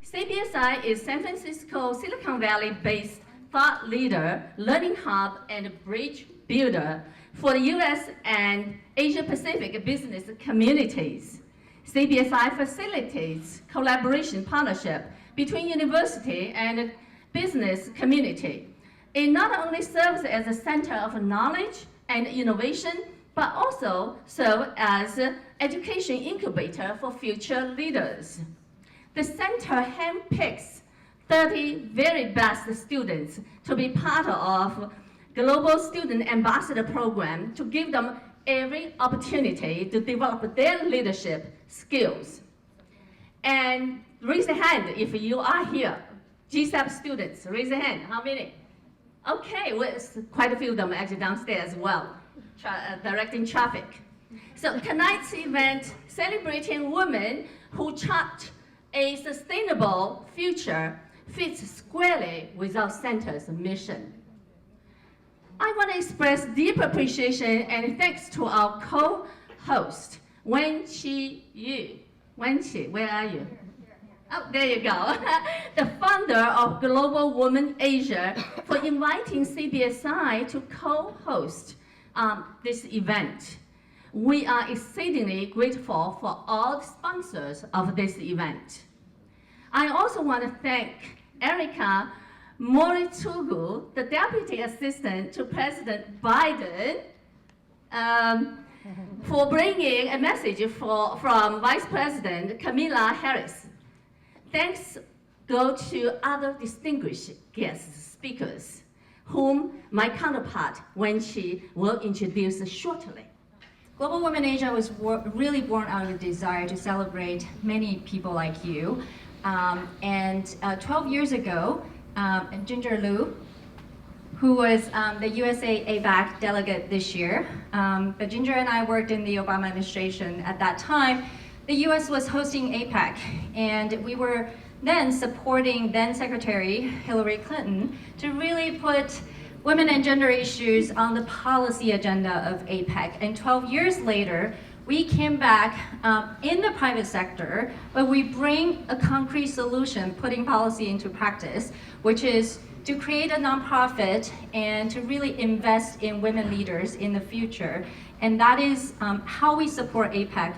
Cbsi is San Francisco, Silicon Valley-based thought leader, learning hub, and bridge builder for the US and Asia-Pacific business communities. Cbsi facilitates collaboration partnership between university and business community. It not only serves as a center of knowledge and innovation, but also serves as an education incubator for future leaders. The center handpicks 30 very best students to be part of Global Student Ambassador Program to give them every opportunity to develop their leadership skills. And raise a hand if you are here. GSAP students, raise a hand. How many? Okay, well, quite a few of them actually downstairs as well, directing traffic. So tonight's event celebrating women who chart a sustainable future fits squarely with our center's mission. I want to express deep appreciation and thanks to our co-host, Wenqi Yu. Wenqi, where are you? Oh, there you go. The founder of Global Women Asia, for inviting Cbsi to co-host this event. We are exceedingly grateful for all the sponsors of this event. I also want to thank Erica Moritugu, the Deputy Assistant to President Biden, for bringing a message from Vice President Kamala Harris. Thanks go to other distinguished guest speakers, whom my counterpart, Wenqi, will introduce shortly. Global Women Asia was really born out of a desire to celebrate many people like you. 12 years ago, Ginger Liu, who was the USA APAC delegate this year, but Ginger and I worked in the Obama administration at that time. The US was hosting APAC, and we were then supporting then Secretary Hillary Clinton to really put women and gender issues on the policy agenda of APAC. And 12 years later, we came back in the private sector, but we bring a concrete solution, putting policy into practice, which is to create a nonprofit and to really invest in women leaders in the future. And that is how we support APAC,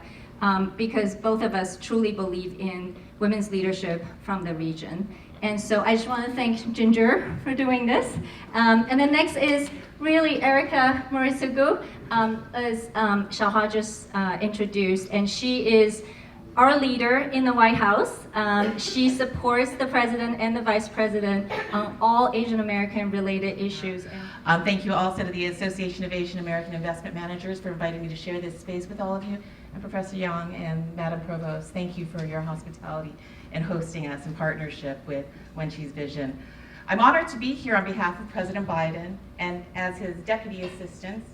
because both of us truly believe in women's leadership from the region. And so I just want to thank Ginger for doing this. And then next is really Erica Morisugu, as Xiaohua just introduced, and she is our leader in the White House. She supports the president and the vice president on all Asian American related issues. Thank you also to the Association of Asian American Investment Managers for inviting me to share this space with all of you. And Professor Yang and Madam Provost, thank you for your hospitality and hosting us in partnership with Wenqi's vision. I'm honored to be here on behalf of President Biden and as his deputy assistant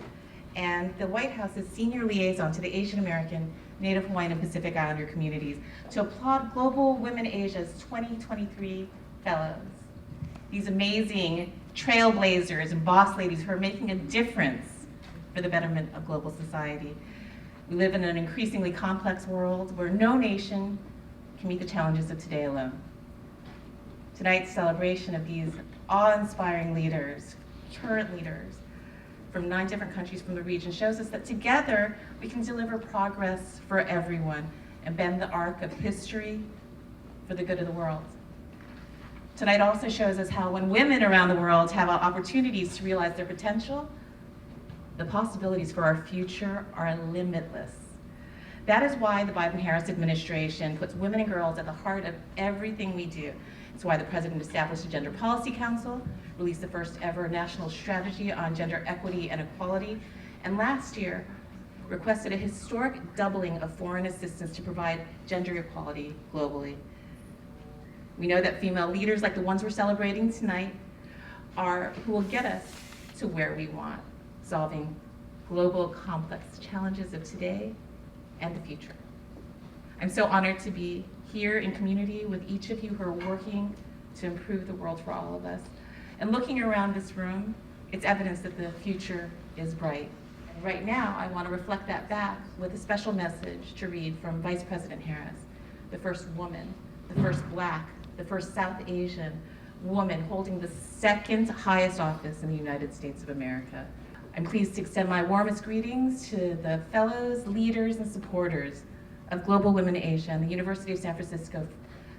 and the White House's senior liaison to the Asian American, Native Hawaiian, and Pacific Islander communities to applaud Global Women Asia's 2023 fellows. These amazing trailblazers and boss ladies who are making a difference for the betterment of global society. We live in an increasingly complex world where no nation can meet the challenges of today alone. Tonight's celebration of these awe-inspiring leaders, current leaders from 9 different countries from the region, shows us that together we can deliver progress for everyone and bend the arc of history for the good of the world. Tonight also shows us how when women around the world have opportunities to realize their potential, the possibilities for our future are limitless. That is why the Biden-Harris administration puts women and girls at the heart of everything we do. It's why the president established a Gender Policy Council, released the first ever national strategy on gender equity and equality, and last year requested a historic doubling of foreign assistance to provide gender equality globally. We know that female leaders like the ones we're celebrating tonight are who will get us to where we want, solving global complex challenges of today and the future. I'm so honored to be here in community with each of you who are working to improve the world for all of us. And looking around this room, it's evidence that the future is bright. And right now, I want to reflect that back with a special message to read from Vice President Harris, the first woman, the first Black the first South Asian woman holding the second highest office in the United States of America. I'm pleased to extend my warmest greetings to the fellows, leaders, and supporters of Global Women in Asia and the University of San Francisco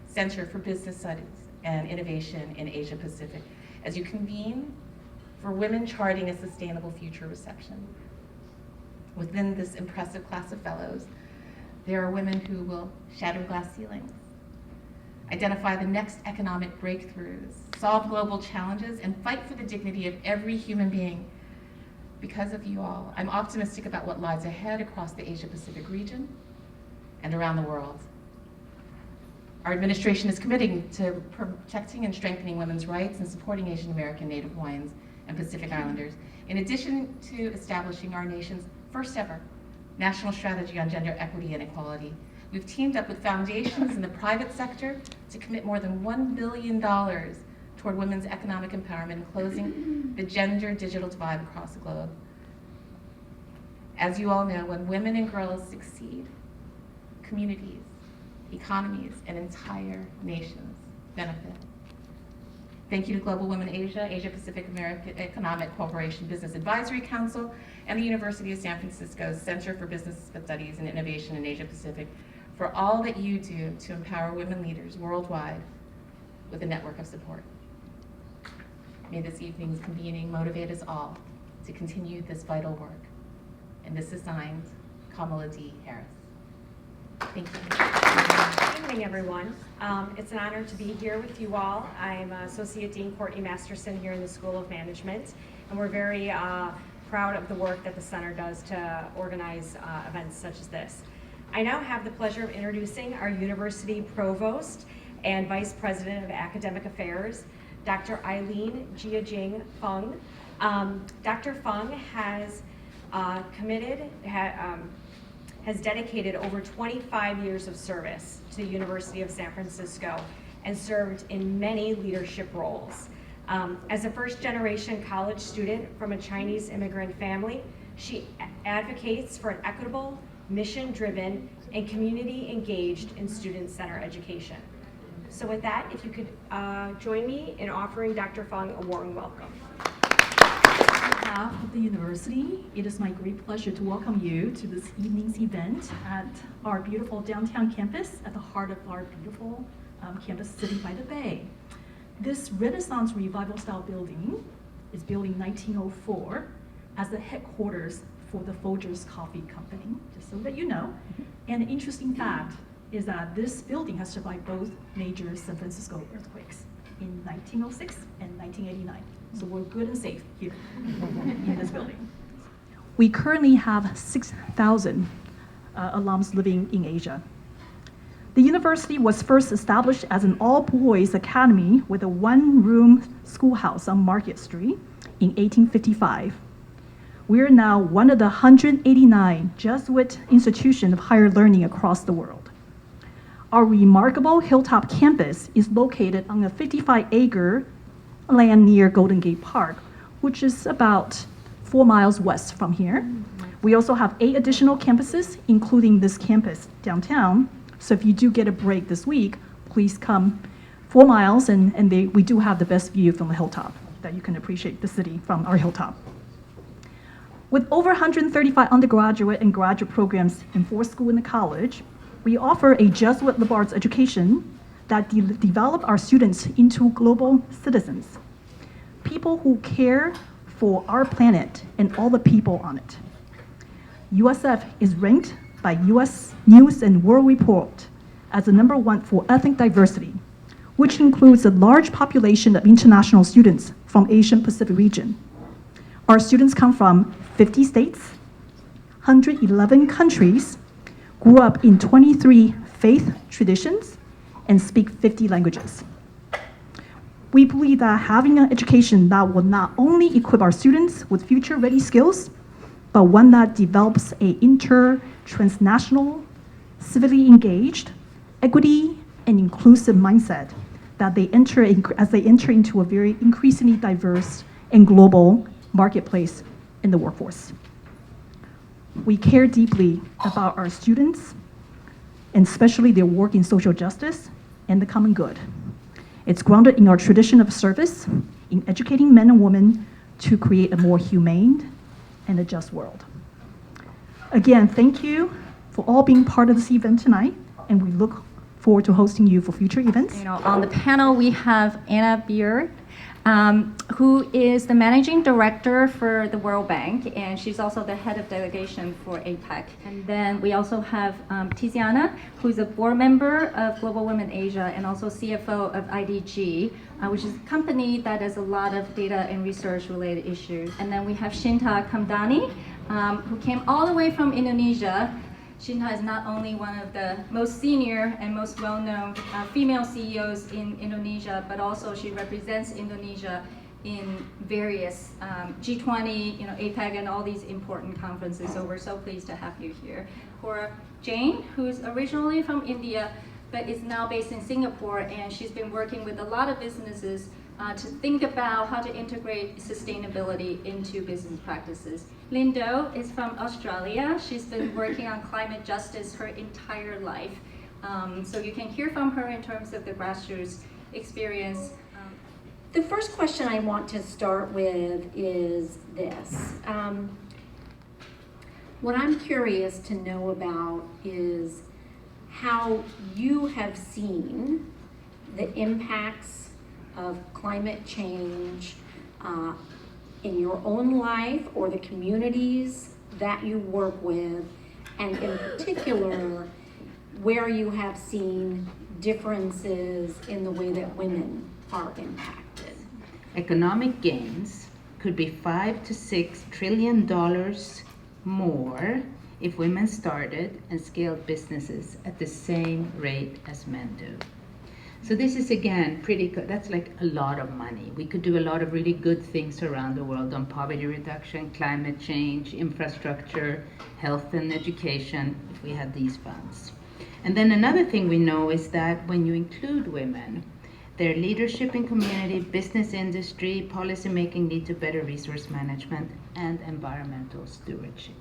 Center for Business Studies and Innovation in Asia Pacific as you convene for Women Charting a Sustainable Future reception. Within this impressive class of fellows, there are women who will shatter glass ceilings, identify the next economic breakthroughs, solve global challenges, and fight for the dignity of every human being. Because of you all, I'm optimistic about what lies ahead across the Asia-Pacific region and around the world. Our administration is committing to protecting and strengthening women's rights and supporting Asian American, Native Hawaiians, and Pacific Islanders, in addition to establishing our nation's first ever national strategy on gender equity and equality. We've teamed up with foundations in the private sector to commit more than $1 billion toward women's economic empowerment and closing the gender digital divide across the globe. As you all know, when women and girls succeed, communities, economies, and entire nations benefit. Thank you to Global Women Asia, Asia Pacific American Economic Cooperation Business Advisory Council, and the University of San Francisco's Center for Business Studies and Innovation in Asia Pacific for all that you do to empower women leaders worldwide with a network of support. May this evening's convening motivate us all to continue this vital work. And this is signed, Kamala D. Harris. Thank you. Good evening, everyone. It's an honor to be here with you all. I'm Associate Dean Courtney Masterson here in the School of Management, and we're very proud of the work that the Center does to organize events such as this. I now have the pleasure of introducing our University Provost and Vice President of Academic Affairs, Dr. Eileen Jiajing Feng. Dr. Feng has has dedicated over 25 years of service to the University of San Francisco and served in many leadership roles. As a first-generation college student from a Chinese immigrant family, she advocates for an equitable, mission-driven, and community-engaged and student-centered education. So with that, if you could join me in offering Dr. Feng a warm welcome. On behalf of the university, it is my great pleasure to welcome you to this evening's event at our beautiful downtown campus at the heart of our beautiful campus City by the Bay. This Renaissance Revival style building is built in 1904 as the headquarters for the Folgers Coffee Company, just so that you know. And an interesting fact is that this building has survived both major San Francisco earthquakes in 1906 and 1989. So we're good and safe here in this building. We currently have 6,000 alums living in Asia. The university was first established as an all-boys academy with a one-room schoolhouse on Market Street in 1855. We are now one of the 189 Jesuit institutions of higher learning across the world. Our remarkable Hilltop campus is located on a 55-acre land near Golden Gate Park, which is about 4 miles west from here. We also have 8 additional campuses, including this campus downtown. So if you do get a break this week, please come 4 miles, and we do have the best view from the hilltop that you can appreciate the city from our hilltop. With over 135 undergraduate and graduate programs in 4 schools and a college, we offer a Jesuit liberal arts education that develop our students into global citizens, people who care for our planet and all the people on it. USF is ranked by US News and World Report as the #1 for ethnic diversity, which includes a large population of international students from Asian Pacific region. Our students come from 50 states, 111 countries, grew up in 23 faith traditions, and speak 50 languages. We believe that having an education that will not only equip our students with future-ready skills, but one that develops an inter-transnational, civilly engaged, equity, and inclusive mindset that as they enter into a very increasingly diverse and global marketplace in the workforce. We care deeply about our students, and especially their work in social justice and the common good. It's grounded in our tradition of service, in educating men and women to create a more humane and a just world. Again, thank you for all being part of this event tonight, and we look forward to hosting you for future events. On the panel, we have Anna Beer, who is the managing director for the World Bank, and she's also the head of delegation for APEC. And then we also have Tiziana, who's a board member of Global Women Asia and also CFO of IDG, which is a company that does a lot of data and research related issues. And then we have Shinta Kamdani, who came all the way from Indonesia. Shinta is not only one of the most senior and most well-known female CEOs in Indonesia, but also she represents Indonesia in various G20, APEC, and all these important conferences. So we're so pleased to have you here. For Jane, who's originally from India, but is now based in Singapore, and she's been working with a lot of businesses to think about how to integrate sustainability into business practices. Lindo is from Australia. She's been working on climate justice her entire life. So you can hear from her in terms of the grassroots experience. The first question I want to start with is this. What I'm curious to know about is how you have seen the impacts of climate change in your own life or the communities that you work with, and in particular, where you have seen differences in the way that women are impacted. Economic gains could be $5 to $6 trillion more if women started and scaled businesses at the same rate as men do. So this is, again, pretty good. That's like a lot of money. We could do a lot of really good things around the world on poverty reduction, climate change, infrastructure, health and education if we had these funds. And then another thing we know is that when you include women, their leadership in community, business industry, policy making lead to better resource management and environmental stewardship.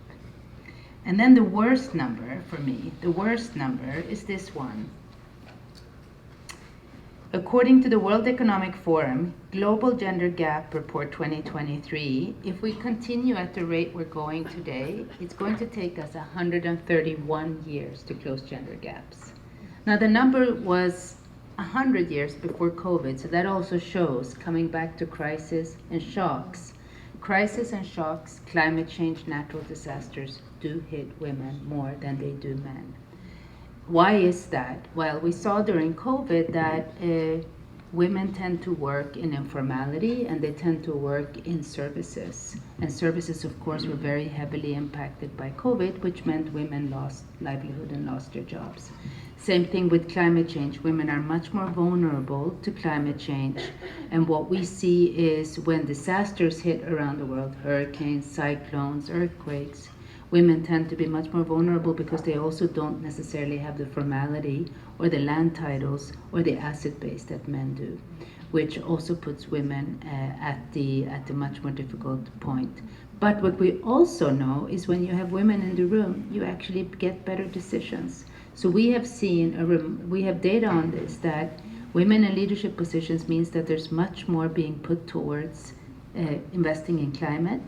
And then the worst number for me, the worst number is this one. According to the World Economic Forum Global Gender Gap Report 2023, if we continue at the rate we're going today, it's going to take us 131 years to close gender gaps. Now the number was 100 years before COVID, so that also shows, coming back to crisis and shocks, climate change, natural disasters do hit women more than they do men. Why is that? Well, we saw during COVID that women tend to work in informality and they tend to work in services. And services, of course, were very heavily impacted by COVID, which meant women lost livelihood and lost their jobs. Same thing with climate change. Women are much more vulnerable to climate change. And what we see is when disasters hit around the world, hurricanes, cyclones, earthquakes, women tend to be much more vulnerable because they also don't necessarily have the formality or the land titles or the asset base that men do, which also puts women at the much more difficult point. But what we also know is when you have women in the room, you actually get better decisions. So we have seen, we have data on this, that women in leadership positions means that there's much more being put towards investing in climate.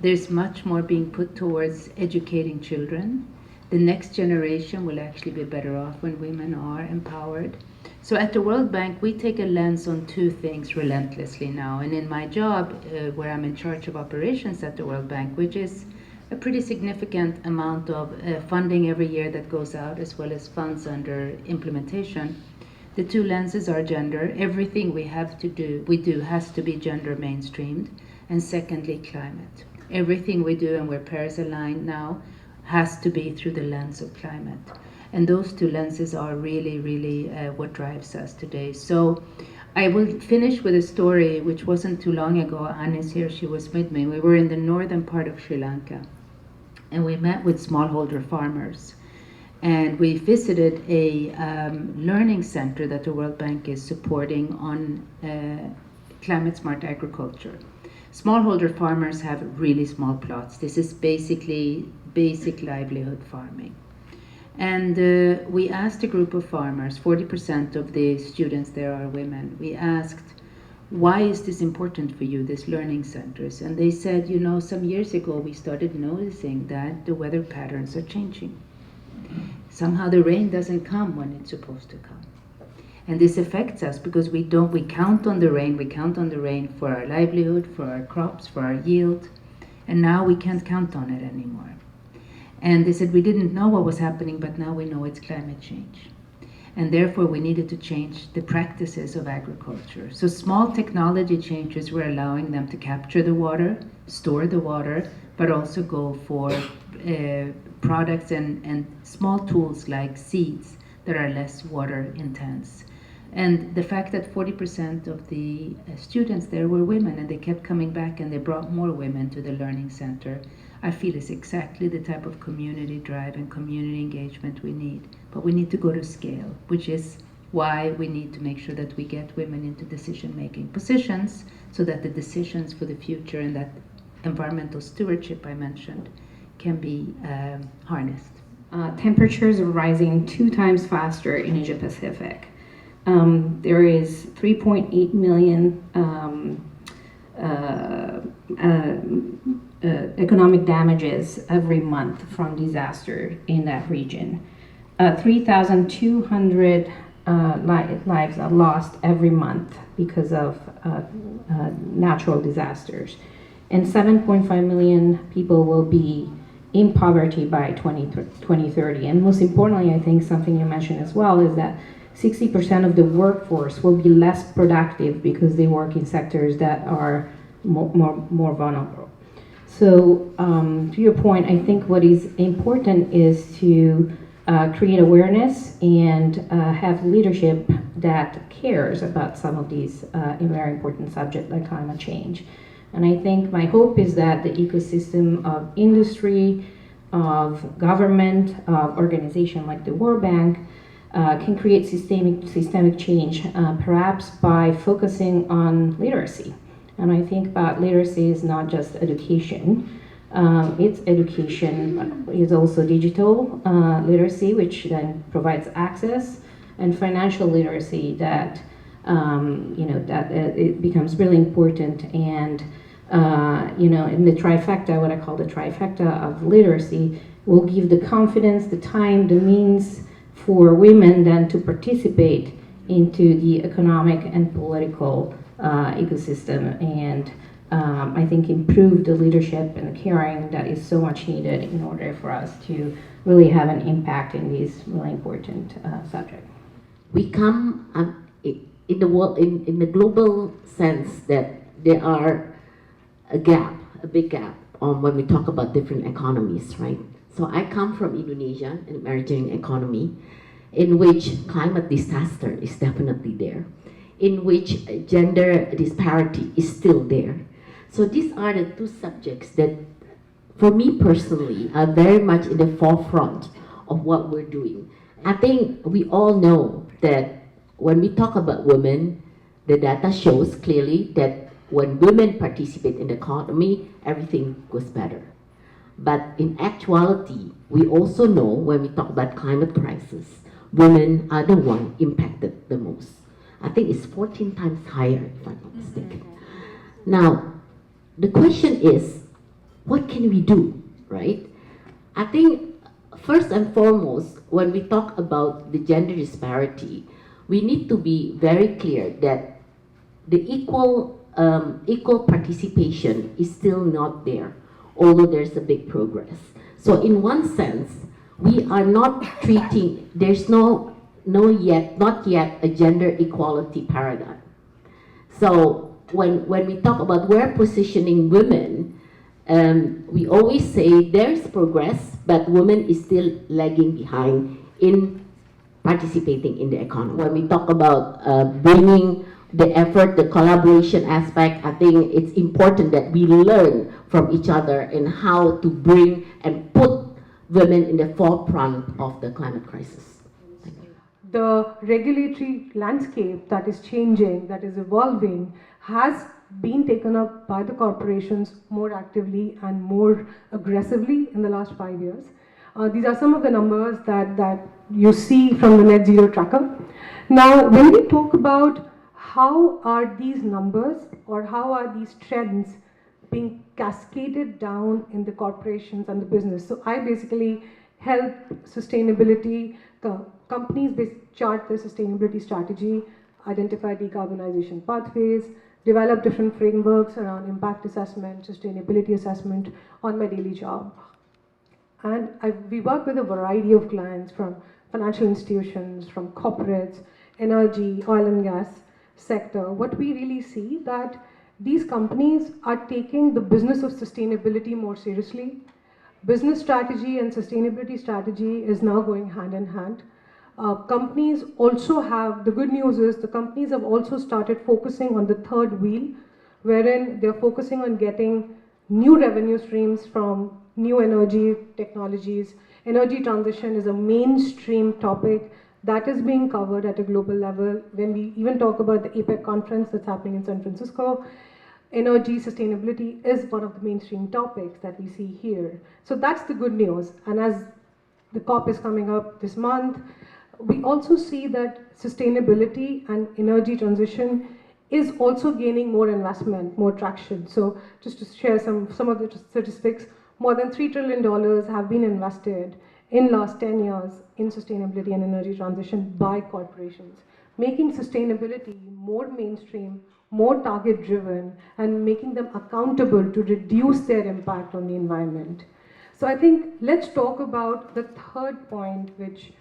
There's much more being put towards educating children. The next generation will actually be better off when women are empowered. So at the World Bank, we take a lens on two things relentlessly now. And in my job, where I'm in charge of operations at the World Bank, which is a pretty significant amount of funding every year that goes out, as well as funds under implementation, the two lenses are gender. Everything we do has to be gender mainstreamed. And secondly, climate. Everything we do, and we're Paris aligned now, has to be through the lens of climate. And those two lenses are really, really what drives us today. So I will finish with a story which wasn't too long ago. Anne is here, she was with me. We were in the northern part of Sri Lanka, and we met with smallholder farmers. And we visited a learning center that the World Bank is supporting on climate smart agriculture. Smallholder farmers have really small plots. This is basically basic livelihood farming. And we asked a group of farmers, 40% of the students there are women. We asked, why is this important for you, these learning centers? And they said, you know, some years ago we started noticing that the weather patterns are changing. Somehow the rain doesn't come when it's supposed to come. And this affects us because we count on the rain for our livelihood, for our crops, for our yield, and now we can't count on it anymore. And they said we didn't know what was happening, but now we know it's climate change. And therefore we needed to change the practices of agriculture. So small technology changes were allowing them to capture the water, store the water, but also go for products and small tools like seeds that are less water intense. And the fact that 40% of the students there were women, and they kept coming back and they brought more women to the learning center, I feel is exactly the type of community drive and community engagement we need. But we need to go to scale, which is why we need to make sure that we get women into decision-making positions so that the decisions for the future and that environmental stewardship I mentioned can be harnessed. Temperatures are rising 2 times faster in Asia Pacific. There is 3.8 million economic damages every month from disaster in that region. 3,200 lives are lost every month because of natural disasters. And 7.5 million people will be in poverty by 2030. And most importantly, I think something you mentioned as well is that 60% of the workforce will be less productive because they work in sectors that are more vulnerable. So to your point, I think what is important is to create awareness and have leadership that cares about some of these very important subjects like climate change. And I think my hope is that the ecosystem of industry, of government, of organizations like the World Bank can create systemic change, perhaps by focusing on literacy. And I think about literacy is not just education. It's education is also digital literacy, which then provides access, and financial literacy that it becomes really important. And in the trifecta, what I call the trifecta of literacy, will give the confidence, the time, the means for women then to participate into the economic and political ecosystem, and I think improve the leadership and the caring that is so much needed in order for us to really have an impact in these really important subjects. We come in the world, in the global sense, that there are a big gap when we talk about different economies, right? So I come from Indonesia, an emerging economy, in which climate disaster is definitely there, in which gender disparity is still there. So these are the 2 subjects that, for me personally, are very much in the forefront of what we're doing. I think we all know that when we talk about women, the data shows clearly that when women participate in the economy, everything goes better. But in actuality, we also know when we talk about climate crisis, women are the one impacted the most. I think it's 14 times higher, if I'm not mistaken. Now, the question is, what can we do, right? I think first and foremost, when we talk about the gender disparity, we need to be very clear that the equal participation is still not there, although there's a big progress. So in one sense, we are not treating, there's not yet a gender equality paradigm. So when we talk about where positioning women, we always say there's progress, but women is still lagging behind in participating in the economy. When we talk about bringing the effort, the collaboration aspect, I think it's important that we learn from each other in how to bring and put women in the forefront of the climate crisis. Thank you. The regulatory landscape that is changing, that is evolving, has been taken up by the corporations more actively and more aggressively in the last 5 years. These are some of the numbers that you see from the net zero tracker. Now, when we talk about how are these numbers or how are these trends being cascaded down in the corporations and the business. So I basically help sustainability, companies chart their sustainability strategy, identify decarbonization pathways, develop different frameworks around impact assessment, sustainability assessment on my daily job. And we work with a variety of clients from financial institutions, from corporates, energy, oil and gas sector. What we really see that these companies are taking the business of sustainability more seriously. Business strategy and sustainability strategy is now going hand in hand. Companies also have, the good news is the companies have also started focusing on the third wheel, wherein they're focusing on getting new revenue streams from new energy technologies. Energy transition is a mainstream topic that is being covered at a global level. When we even talk about the APEC conference that's happening in San Francisco, energy sustainability is one of the mainstream topics that we see here. So that's the good news. And as the COP is coming up this month, we also see that sustainability and energy transition is also gaining more investment, more traction. So just to share some of the statistics, more than $3 trillion have been invested in last 10 years in sustainability and energy transition by corporations, making sustainability more mainstream, more target driven, and making them accountable to reduce their impact on the environment. So I think let's talk about the third point, which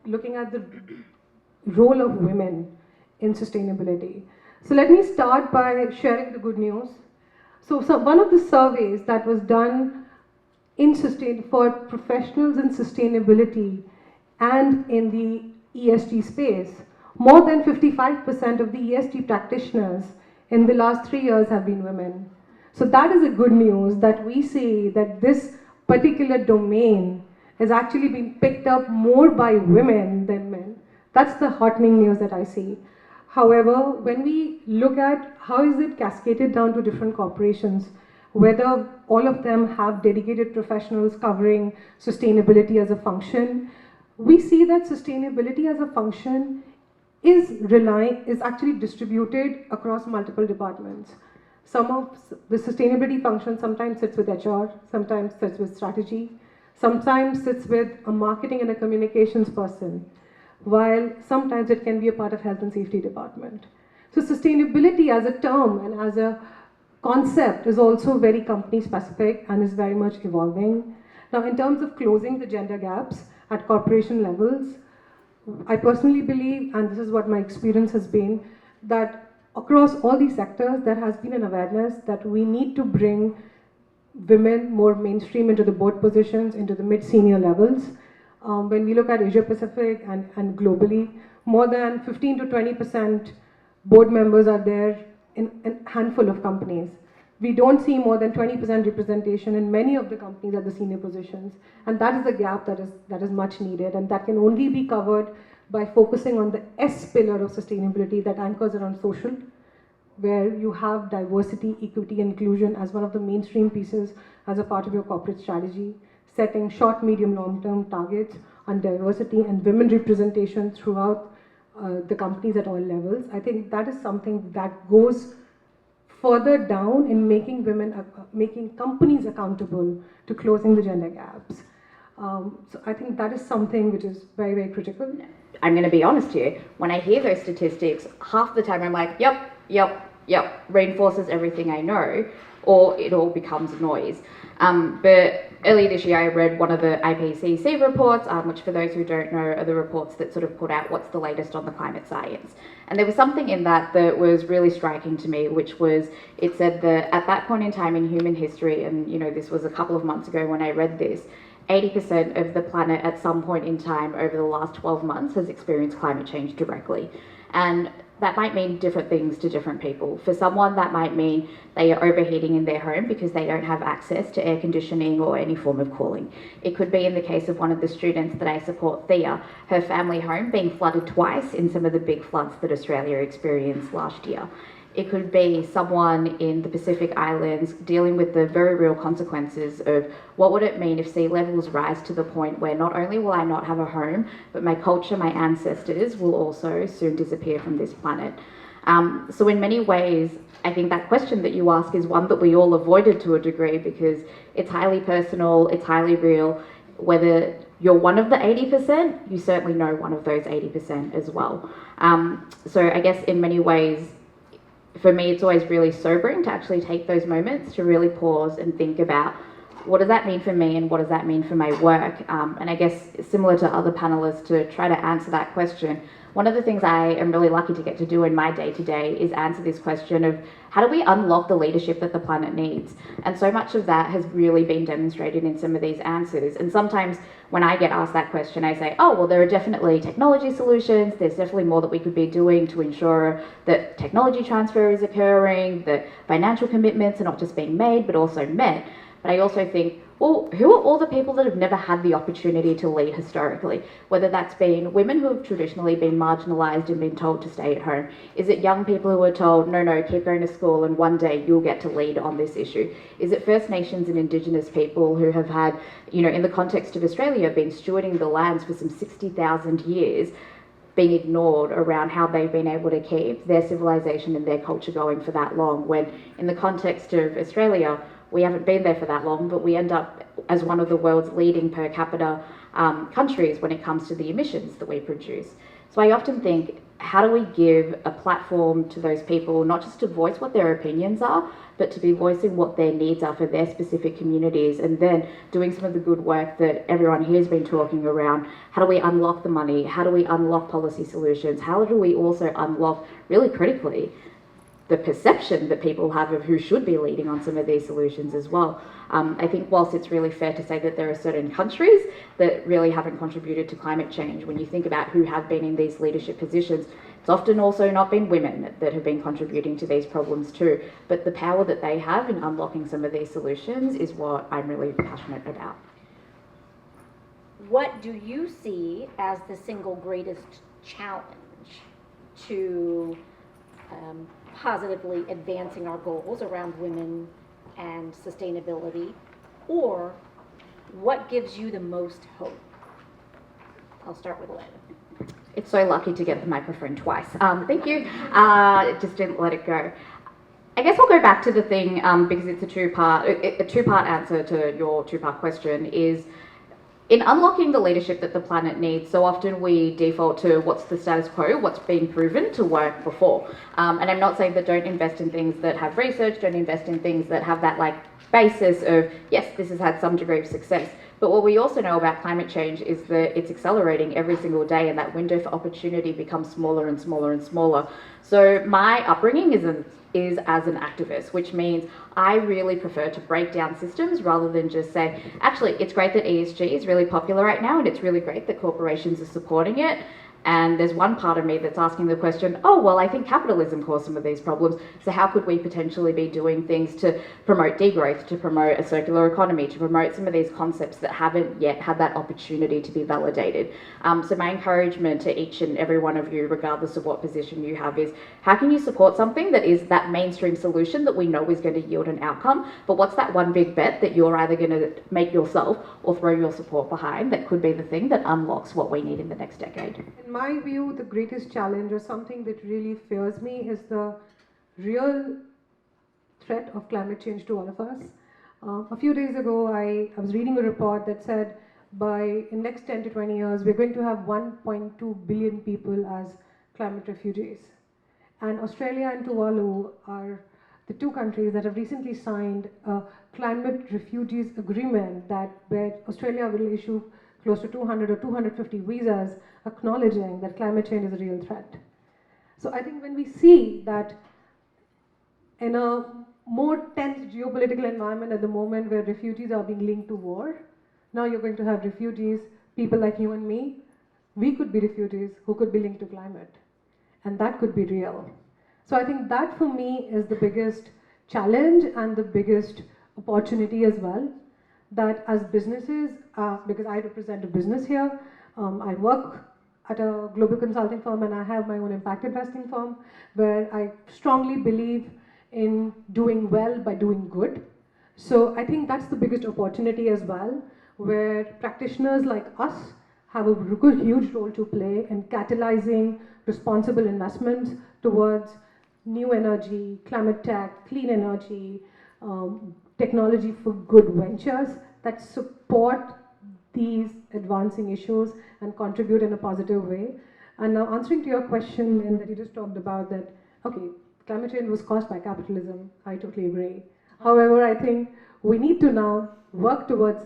looking at the role of women in sustainability. So let me start by sharing the good news. So one of the surveys that was done for professionals in sustainability and in the ESG space, more than 55% of the ESG practitioners in the last 3 years have been women. So that is a good news that we see that this particular domain is actually being picked up more by women than men. That's the heartening news that I see. However, when we look at how is it cascaded down to different corporations, whether all of them have dedicated professionals covering sustainability as a function, we see that sustainability as a function is actually distributed across multiple departments. Some of the sustainability function sometimes sits with HR, sometimes sits with strategy, sometimes sits with a marketing and a communications person, while sometimes it can be a part of health and safety department. So sustainability as a term and as a concept is also very company specific and is very much evolving. Now, in terms of closing the gender gaps at corporation levels, I personally believe, and this is what my experience has been, that across all these sectors, there has been an awareness that we need to bring women more mainstream into the board positions, into the mid-senior levels. When we look at Asia Pacific and globally, more than 15 to 20% board members are there in a handful of companies. We don't see more than 20% representation in many of the companies at the senior positions. And that is a gap that is much needed, and that can only be covered by focusing on the S pillar of sustainability that anchors around social, where you have diversity, equity, and inclusion as one of the mainstream pieces as a part of your corporate strategy, setting short, medium, long-term targets on diversity and women representation throughout the companies at all levels. I think that is something that goes further down in making companies accountable to closing the gender gaps. So I think that is something which is very, very critical. I'm going to be honest here. When I hear those statistics, half the time I'm like, yep, reinforces everything I know, or it all becomes noise. But earlier this year I read one of the IPCC reports, which for those who don't know are the reports that sort of put out what's the latest on the climate science. And there was something in that was really striking to me, which was, it said that at that point in time in human history, and this was a couple of months ago when I read this, 80% of the planet at some point in time over the last 12 months has experienced climate change directly. And that might mean different things to different people. For someone, that might mean they are overheating in their home because they don't have access to air conditioning or any form of cooling. It could be in the case of one of the students that I support, Thea, her family home being flooded twice in some of the big floods that Australia experienced last year. It could be someone in the Pacific Islands dealing with the very real consequences of what would it mean if sea levels rise to the point where not only will I not have a home, but my culture, my ancestors will also soon disappear from this planet. So in many ways, I think that question that you ask is one that we all avoided to a degree because it's highly personal, it's highly real. Whether you're one of the 80%, you certainly know one of those 80% as well. So I guess in many ways, for me, it's always really sobering to actually take those moments to really pause and think about what does that mean for me and what does that mean for my work? And I guess similar to other panelists, to try to answer that question, one of the things I am really lucky to get to do in my day-to-day is answer this question of how do we unlock the leadership that the planet needs? And so much of that has really been demonstrated in some of these answers. And sometimes when I get asked that question, I say, oh, well, there are definitely technology solutions. There's definitely more that we could be doing to ensure that technology transfer is occurring, that financial commitments are not just being made, but also met. But I also think, well, who are all the people that have never had the opportunity to lead historically? Whether that's been women who have traditionally been marginalised and been told to stay at home. Is it young people who are told, no, keep going to school and one day you'll get to lead on this issue? Is it First Nations and Indigenous people who have had, in the context of Australia, been stewarding the lands for some 60,000 years, being ignored around how they've been able to keep their civilization and their culture going for that long, when in the context of Australia, we haven't been there for that long, but we end up as one of the world's leading per capita countries when it comes to the emissions that we produce. So I often think, how do we give a platform to those people, not just to voice what their opinions are, but to be voicing what their needs are for their specific communities, and then doing some of the good work that everyone here has been talking around. How do we unlock the money? How do we unlock policy solutions? How do we also unlock, really critically, the perception that people have of who should be leading on some of these solutions as well? I think whilst it's really fair to say that there are certain countries that really haven't contributed to climate change, when you think about who have been in these leadership positions, it's often also not been women that have been contributing to these problems too. But the power that they have in unlocking some of these solutions is what I'm really passionate about. What do you see as the single greatest challenge to positively advancing our goals around women and sustainability, or what gives you the most hope? I'll start with Lynn. It's so lucky to get the microphone twice. Thank you. Just didn't let it go. I guess I'll go back to the thing because it's a two-part answer to your two-part question is, in unlocking the leadership that the planet needs, so often we default to what's the status quo, what's been proven to work before. And I'm not saying that don't invest in things that have research, don't invest in things that have that basis of, yes, this has had some degree of success. But what we also know about climate change is that it's accelerating every single day, and that window for opportunity becomes smaller and smaller and smaller. So my upbringing is as an activist, which means I really prefer to break down systems rather than just say, actually, it's great that ESG is really popular right now, and it's really great that corporations are supporting it. And there's one part of me that's asking the question, oh, well, I think capitalism caused some of these problems, so how could we potentially be doing things to promote degrowth, to promote a circular economy, to promote some of these concepts that haven't yet had that opportunity to be validated? So my encouragement to each and every one of you, regardless of what position you have, is how can you support something that is that mainstream solution that we know is going to yield an outcome, but what's that one big bet that you're either going to make yourself or throw your support behind that could be the thing that unlocks what we need in the next decade? In my view, the greatest challenge, or something that really fears me, is the real threat of climate change to all of us. A few days ago, I was reading a report that said in next 10 to 20 years, we're going to have 1.2 billion people as climate refugees. And Australia and Tuvalu are the two countries that have recently signed a climate refugees agreement where Australia will issue close to 200 or 250 visas acknowledging that climate change is a real threat. So I think when we see that in a more tense geopolitical environment at the moment where refugees are being linked to war, now you're going to have refugees, people like you and me, we could be refugees who could be linked to climate. And that could be real. So I think that for me is the biggest challenge and the biggest opportunity as well. That as businesses, because I represent a business here, I work at a global consulting firm, and I have my own impact investing firm, where I strongly believe in doing well by doing good. So I think that's the biggest opportunity as well, where practitioners like us have a good, huge role to play in catalyzing responsible investments towards new energy, climate tech, clean energy, technology for good ventures that support these advancing issues and contribute in a positive way. And now answering to your question, and that you just talked about that, okay, climate change was caused by capitalism, I totally agree. However, I think we need to now work towards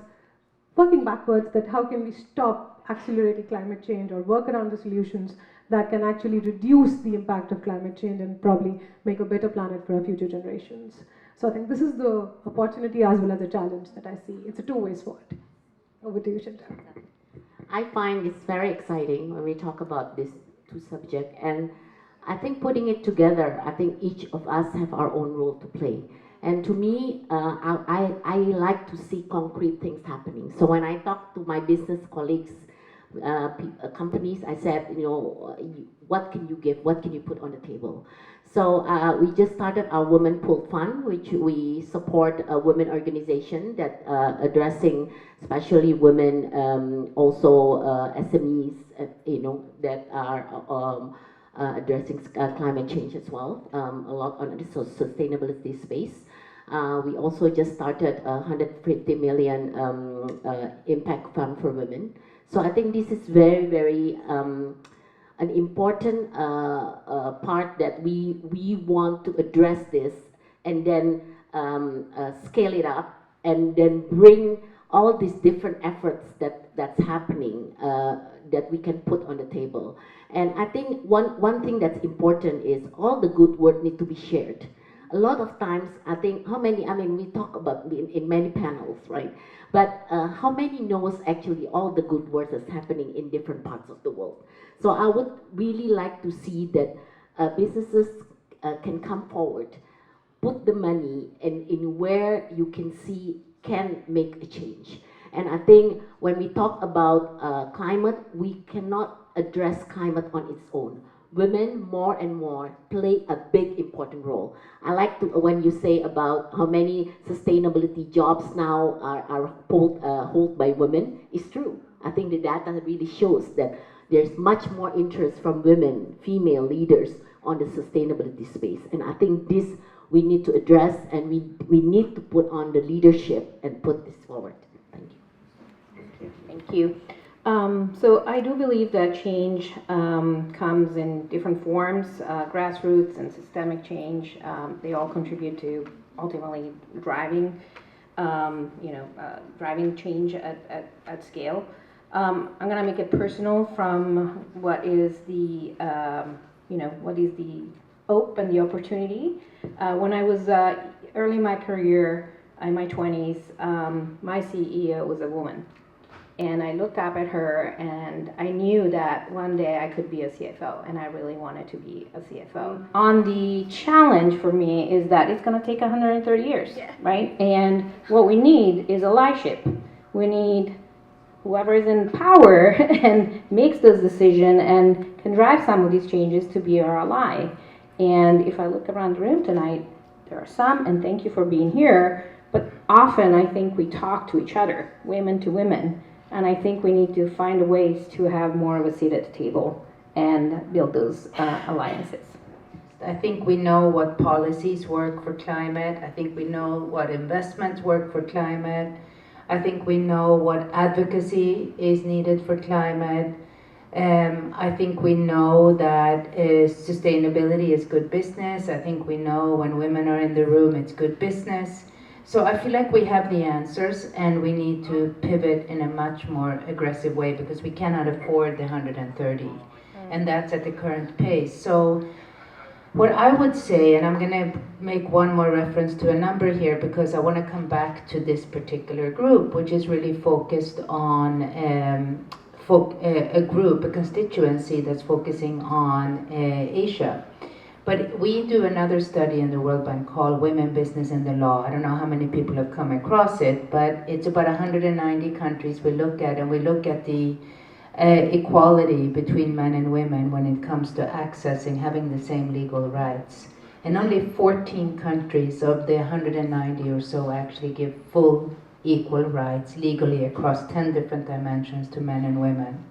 working backwards, that how can we stop accelerating climate change or work around the solutions that can actually reduce the impact of climate change and probably make a better planet for our future generations. So I think this is the opportunity as well as the challenge that I see. It's a two-way sword. Over to you, Shinta. I find it's very exciting when we talk about these two subjects, and I think putting it together, I think each of us have our own role to play. And to me, I like to see concrete things happening. So when I talk to my business colleagues, companies, I said, what can you give? What can you put on the table? So we just started our Women Pool Fund, which we support a women organization that addressing especially women, also SMEs, that are addressing climate change as well, a lot on the sustainability space. We also just started a 150 million impact fund for women. So I think this is very, very an important part that we want to address this and then scale it up and then bring all these different efforts that's happening that we can put on the table. And I think one thing that's important is all the good work need to be shared. A lot of times, I think, we talk about in many panels, right? But how many knows actually all the good work that's happening in different parts of the world? So I would really like to see that businesses can come forward, put the money in where you can see can make a change. And I think when we talk about climate, we cannot address climate on its own. Women more and more play a big important role. I like to when you say about how many sustainability jobs now are held by women. It's true. I think the data really shows that there's much more interest from women, female leaders on the sustainability space. And I think this we need to address, and we need to put on the leadership and put this forward. Thank you. Thank you. So I do believe that change comes in different forms, grassroots and systemic change. They all contribute to ultimately driving, driving change at scale. I'm going to make it personal from what is the, what is the hope and the opportunity. When I was early in my career, in my 20s, my CEO was a woman. And I looked up at her and I knew that one day I could be a CFO, and I really wanted to be a CFO. On the challenge for me is that it's going to take 130 years, right? And what we need is allyship. We need whoever is in power and makes this decision and can drive some of these changes to be our ally. And if I look around the room tonight, there are some, and thank you for being here, but often I think we talk to each other, women to women. And I think we need to find ways to have more of a seat at the table and build those alliances. I think we know what policies work for climate. I think we know what investments work for climate. I think we know what advocacy is needed for climate. I think we know that sustainability is good business. I think we know when women are in the room, it's good business. So I feel like we have the answers, and we need to pivot in a much more aggressive way because we cannot afford the 130, and that's at the current pace. So what I would say, and I'm going to make one more reference to a number here because I want to come back to this particular group, which is really focused on a constituency that's focusing on Asia. But we do another study in the World Bank called Women, Business and the Law. I don't know how many people have come across it, but it's about 190 countries we look at, and we look at the equality between men and women when it comes to accessing, having the same legal rights. And only 14 countries of the 190 or so actually give full equal rights legally across 10 different dimensions to men and women.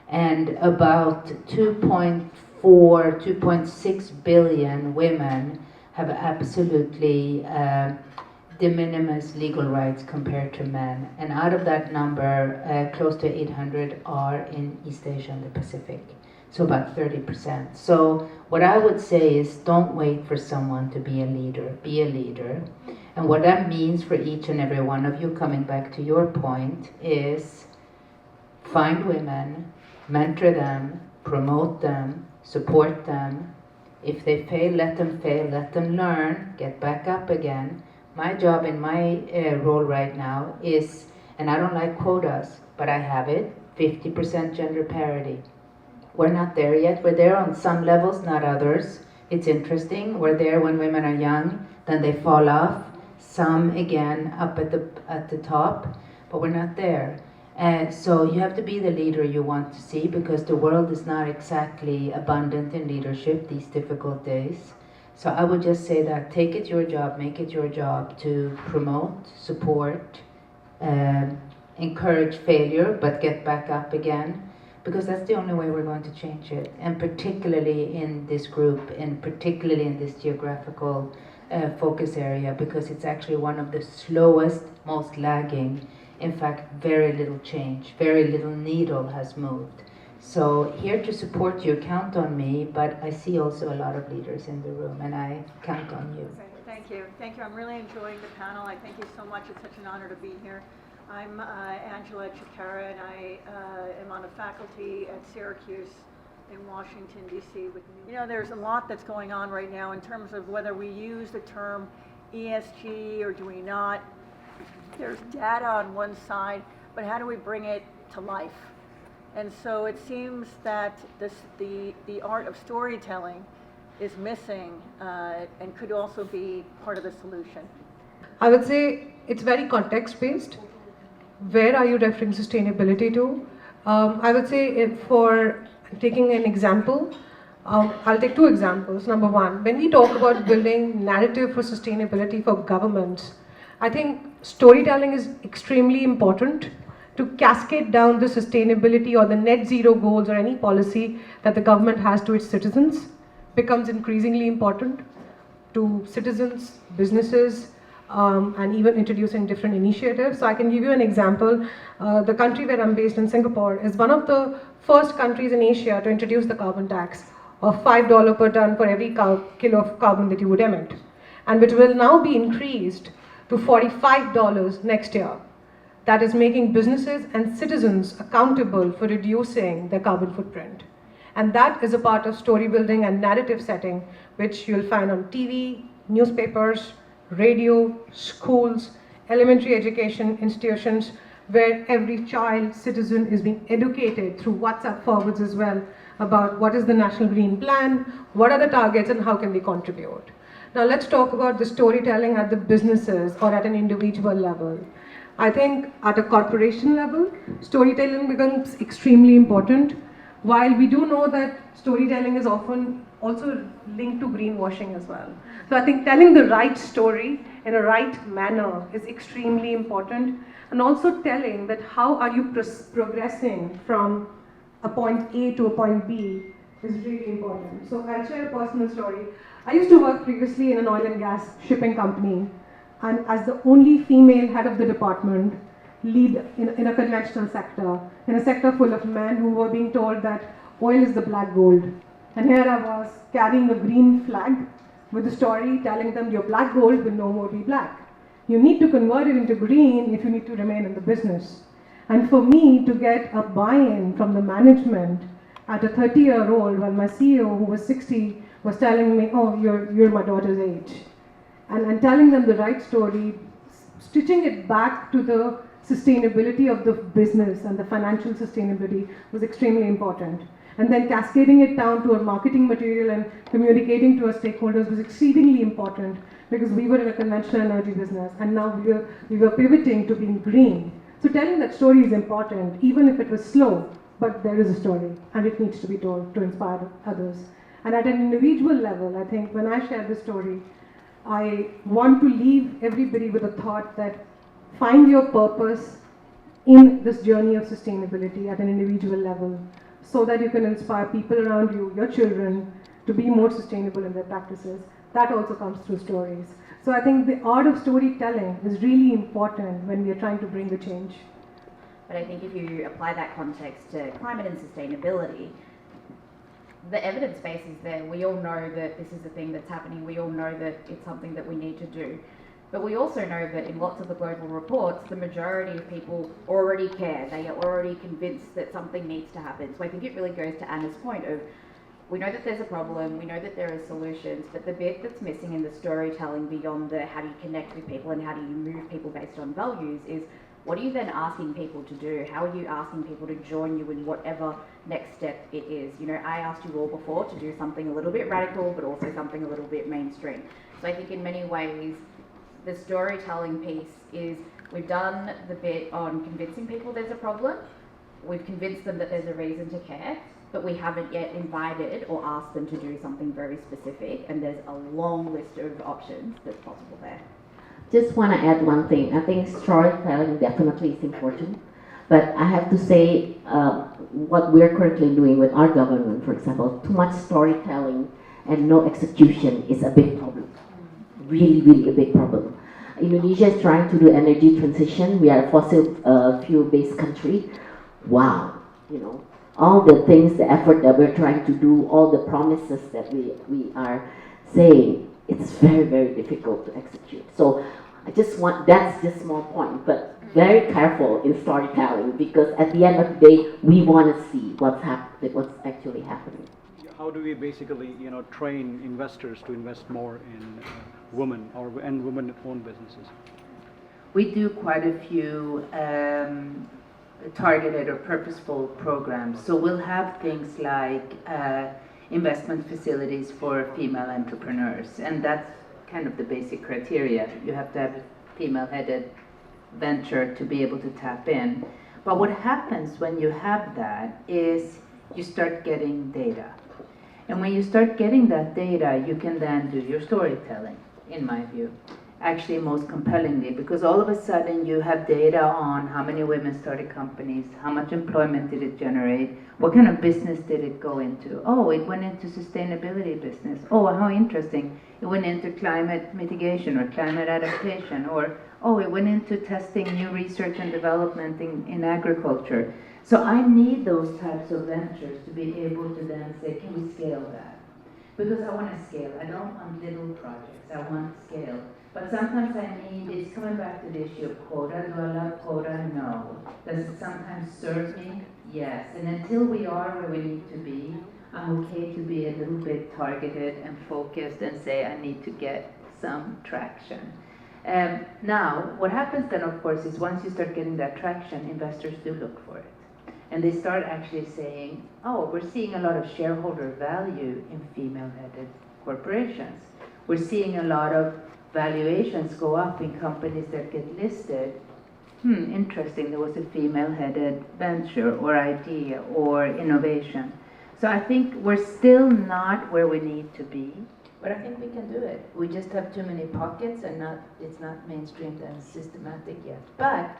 And about 2.4, 2.6 billion women have absolutely de minimis legal rights compared to men. And out of that number, close to 800 are in East Asia and the Pacific. So about 30%. So what I would say is don't wait for someone to be a leader. Be a leader. And what that means for each and every one of you, coming back to your point, is find women, mentor them, promote them, support them. If they fail, let them learn, get back up again. My job in my role right now is, and I don't like quotas, but I have it, 50% gender parity. We're not there yet. We're there on some levels, not others. It's interesting. We're there when women are young, then they fall off. Some, again, up at the top, but we're not there. So you have to be the leader you want to see, because the world is not exactly abundant in leadership these difficult days. So I would just say that take it your job, make it your job to promote, support, encourage failure, but get back up again, because that's the only way we're going to change it. And particularly in this group, and particularly in this geographical focus area, because it's actually one of the slowest, most lagging. In fact, very little change, very little needle has moved. So here to support you, count on me, but I see also a lot of leaders in the room, and I count on you. Thank you. Thank you. I'm really enjoying the panel. I thank you so much. It's such an honor to be here. I'm Angela Chikara, and I am on the faculty at Syracuse in Washington, D.C. You know, there's a lot that's going on right now in terms of whether we use the term ESG or do we not. There's data on one side, but how do we bring it to life? And so it seems that the art of storytelling is missing and could also be part of the solution. I would say it's very context-based. Where are you referring sustainability to? I would say if for taking an example, I'll take two examples. Number one, when we talk about building narrative for sustainability for governments, I think storytelling is extremely important to cascade down the sustainability or the net zero goals or any policy that the government has to its citizens becomes increasingly important to citizens, businesses, and even introducing different initiatives. So I can give you an example. The country where I'm based in, Singapore, is one of the first countries in Asia to introduce the carbon tax of $5 per ton for every kilo of carbon that you would emit, and which will now be increased to $45 next year. That is making businesses and citizens accountable for reducing their carbon footprint. And that is a part of story building and narrative setting, which you'll find on TV, newspapers, radio, schools, elementary education institutions, where every child, citizen is being educated through WhatsApp forwards as well about what is the National Green Plan, what are the targets, and how can we contribute. Now let's talk about the storytelling at the businesses or at an individual level. I think at a corporation level, storytelling becomes extremely important. While we do know that storytelling is often also linked to greenwashing as well. So I think telling the right story in a right manner is extremely important, and also telling that how are you progressing from a point A to a point B is really important. So I'll share a personal story. I used to work previously in an oil and gas shipping company, and as the only female head of the department, lead in a conventional sector, in a sector full of men who were being told that oil is the black gold. And here I was carrying a green flag with the story telling them your black gold will no more be black. You need to convert it into green if you need to remain in the business. And for me to get a buy-in from the management at a 30-year-old, while my CEO, who was 60, was telling me, oh, you're my daughter's age. And telling them the right story, stitching it back to the sustainability of the business and the financial sustainability was extremely important. And then cascading it down to a marketing material and communicating to our stakeholders was exceedingly important, because we were in a conventional energy business and now we were pivoting to being green. So telling that story is important, even if it was slow, but there is a story and it needs to be told to inspire others. And at an individual level, I think when I share the story, I want to leave everybody with a thought that find your purpose in this journey of sustainability at an individual level so that you can inspire people around you, your children, to be more sustainable in their practices. That also comes through stories. So I think the art of storytelling is really important when we are trying to bring the change. But I think if you apply that context to climate and sustainability, the evidence base is there. We all know that this is a thing that's happening. We all know that it's something that we need to do. But we also know that in lots of the global reports, the majority of people already care. They are already convinced that something needs to happen. So I think it really goes to Anna's point of, we know that there's a problem, we know that there are solutions, but the bit that's missing in the storytelling beyond the how do you connect with people and how do you move people based on values is, what are you then asking people to do? How are you asking people to join you in whatever next step it is? You know, I asked you all before to do something a little bit radical, but also something a little bit mainstream. So I think in many ways, the storytelling piece is, we've done the bit on convincing people there's a problem, we've convinced them that there's a reason to care, but we haven't yet invited or asked them to do something very specific, and there's a long list of options that's possible there. Just want to add one thing. I think storytelling definitely is important, but I have to say what we're currently doing with our government, for example, too much storytelling and no execution is a big problem. Really, really a big problem. Indonesia is trying to do energy transition. We are a fossil fuel-based country. Wow, you know, all the things, the effort that we're trying to do, all the promises that we are saying, it's very, very difficult to execute. So I just want, that's just a small point, but very careful in storytelling, because at the end of the day, we want to see what's actually happening. How do we basically, train investors to invest more in women and women-owned businesses? We do quite a few targeted or purposeful programs. So we'll have things like investment facilities for female entrepreneurs, and that's kind of the basic criteria. You have to have a female-headed venture to be able to tap in. But what happens when you have that is you start getting data. And when you start getting that data, you can then do your storytelling, in my view. Actually, most compellingly, because all of a sudden you have data on how many women started companies, how much employment did it generate, what kind of business did it go into? Oh, it went into sustainability business. Oh, how interesting. It went into climate mitigation or climate adaptation, or oh, it went into testing new research and development in agriculture. So I need those types of ventures to be able to then say, can we scale that? Because I want to scale. I don't want little projects. I want scale. But sometimes I need, it's coming back to the issue of quota. Do I love quota? No. Does it sometimes serve me? Yes. And until we are where we need to be, I'm okay to be a little bit targeted and focused and say I need to get some traction. Now, what happens then, of course, is once you start getting that traction, investors do look for it. And they start actually saying, oh, we're seeing a lot of shareholder value in female-headed corporations. We're seeing a lot of valuations go up in companies that get listed. Interesting, there was a female-headed venture or idea or innovation. So I think we're still not where we need to be, but I think we can do it. We just have too many pockets and it's not mainstreamed and systematic yet. But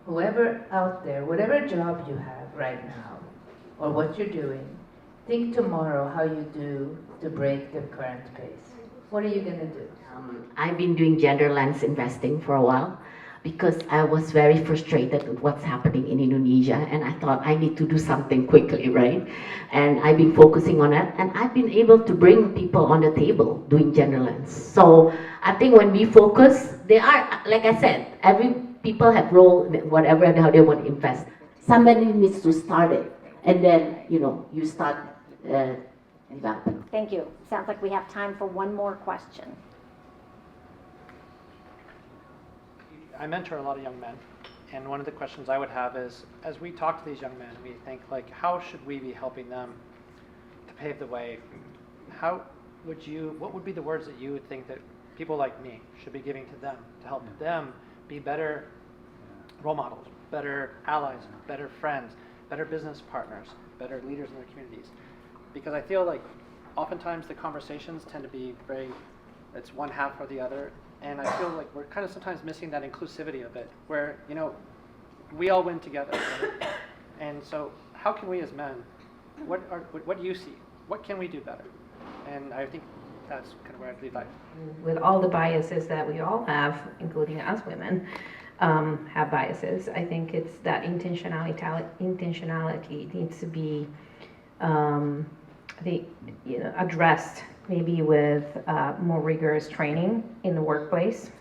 whoever out there, whatever job you have right now, or what you're doing, think tomorrow how you do to break the current pace. What are you going to do? I've been doing gender lens investing for a while because I was very frustrated with what's happening in Indonesia, and I thought I need to do something quickly, right? And I've been focusing on it, and I've been able to bring people on the table doing gender lens. So I think when we focus, they are, like I said, people have role, whatever, and how they want to invest. Somebody needs to start it, and then, you start developing. Thank you. Sounds like we have time for one more question. I mentor a lot of young men, and one of the questions I would have is, as we talk to these young men, we think, how should we be helping them to pave the way? What would be the words that you would think that people like me should be giving to them to help them be better role models, better allies, better friends, better business partners, better leaders in their communities. Because I feel like oftentimes the conversations tend to be it's one half or the other, and I feel like we're kind of sometimes missing that inclusivity of it, where, we all win together. Right? And so how can we as men, what do you see? What can we do better? And I think that's kind of where I'd leave that. With all the biases that we all have, including us women, have biases. I think it's that intentionality needs to be addressed, maybe with more rigorous training in the workplace.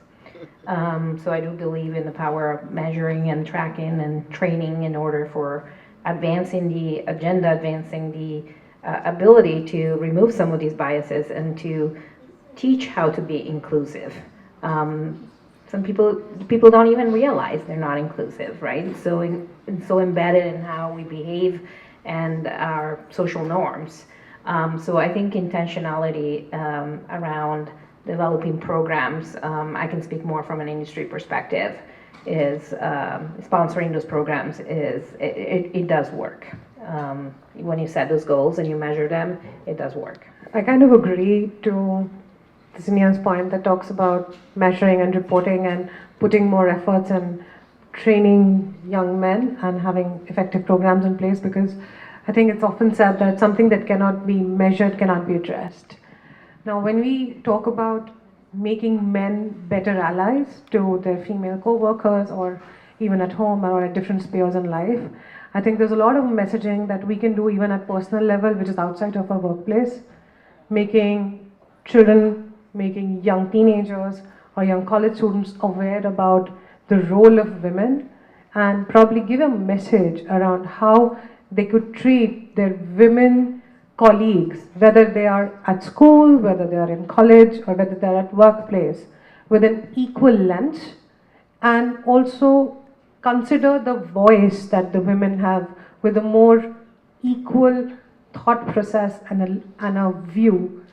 So I do believe in the power of measuring and tracking and training in order for advancing the agenda, advancing the ability to remove some of these biases and to teach how to be inclusive. Some people don't even realize they're not inclusive, right? So embedded in how we behave and our social norms. So I think intentionality around developing programs, I can speak more from an industry perspective, is sponsoring those programs it does work. When you set those goals and you measure them, it does work. I kind of agree to Zinnia's point that talks about measuring and reporting and putting more efforts in training young men and having effective programs in place, because I think it's often said that something that cannot be measured cannot be addressed. Now, when we talk about making men better allies to their female co-workers or even at home or at different spheres in life, I think there's a lot of messaging that we can do even at personal level, which is outside of our workplace, making children, making young teenagers or young college students aware about the role of women, and probably give a message around how they could treat their women colleagues, whether they are at school, whether they are in college, or whether they're at workplace, with an equal lens, and also consider the voice that the women have with a more equal thought process and a view.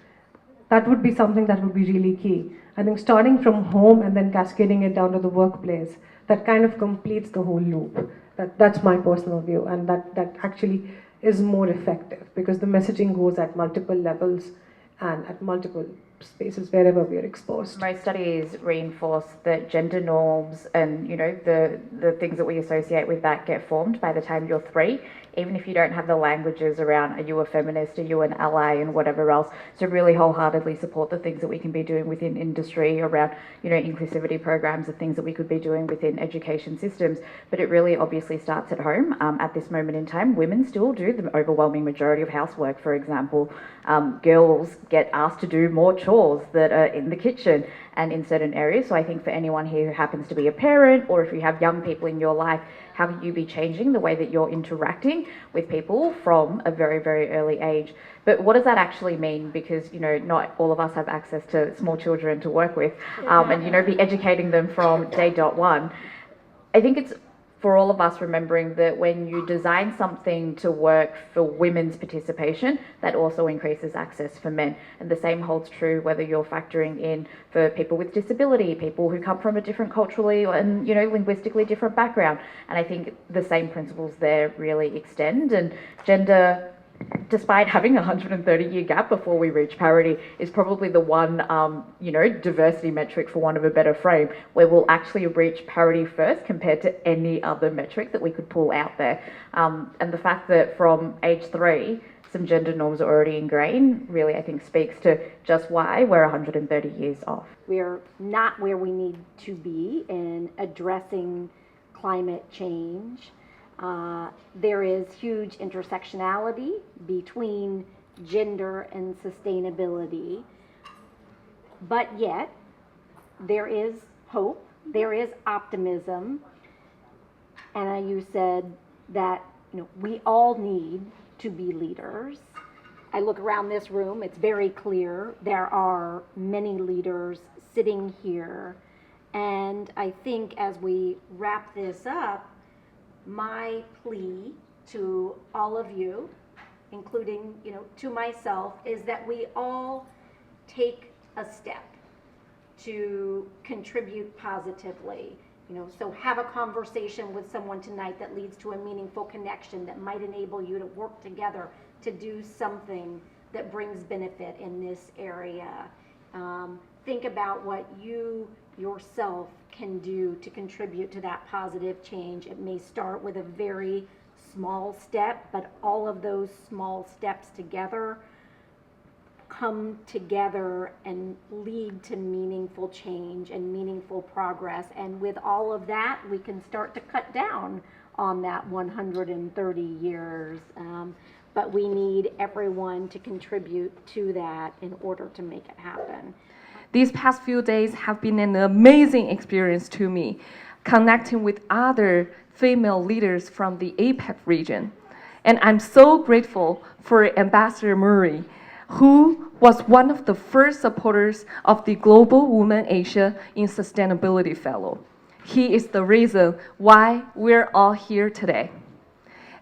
That would be something that would be really key. I think starting from home and then cascading it down to the workplace, that kind of completes the whole loop. That's my personal view, and that actually is more effective because the messaging goes at multiple levels and at multiple spaces wherever we are exposed. Most studies reinforce that gender norms and the things that we associate with that get formed by the time you're 3, even if you don't have the languages around are you a feminist, are you an ally, and whatever else. So really wholeheartedly support the things that we can be doing within industry around inclusivity programs, the things that we could be doing within education systems. But it really obviously starts at home. At this moment in time, women still do the overwhelming majority of housework, for example. Girls get asked to do more chores that are in the kitchen and in certain areas. So I think for anyone here who happens to be a parent, or if you have young people in your life, how can you be changing the way that you're interacting with people from a very, very early age? But what does that actually mean? Because, not all of us have access to small children to work with and, be educating them from day .1. I think it's for all of us remembering that when you design something to work for women's participation, that also increases access for men. And the same holds true whether you're factoring in for people with disability, people who come from a different culturally and linguistically different background. And I think the same principles there really extend. And gender, despite having a 130-year gap before we reach parity, is probably the one, diversity metric, for want of a better frame, where we'll actually reach parity first compared to any other metric that we could pull out there. And the fact that from age 3, some gender norms are already ingrained, really, I think, speaks to just why we're 130 years off. We're not where we need to be in addressing climate change. There is huge intersectionality between gender and sustainability, but yet there is hope, there is optimism, and you said that we all need to be leaders. I look around this room, it's very clear there are many leaders sitting here, and I think as we wrap this up, my plea to all of you, including, to myself, is that we all take a step to contribute positively So have a conversation with someone tonight that leads to a meaningful connection that might enable you to work together to do something that brings benefit in this area. Think about what you yourself can do to contribute to that positive change. It may start with a very small step, but all of those small steps together come together and lead to meaningful change and meaningful progress. And with all of that, we can start to cut down on that 130 years. But we need everyone to contribute to that in order to make it happen. These past few days have been an amazing experience to me, connecting with other female leaders from the APEC region. And I'm so grateful for Ambassador Murray, who was one of the first supporters of the Global Women Asia in Sustainability Fellow. He is the reason why we're all here today.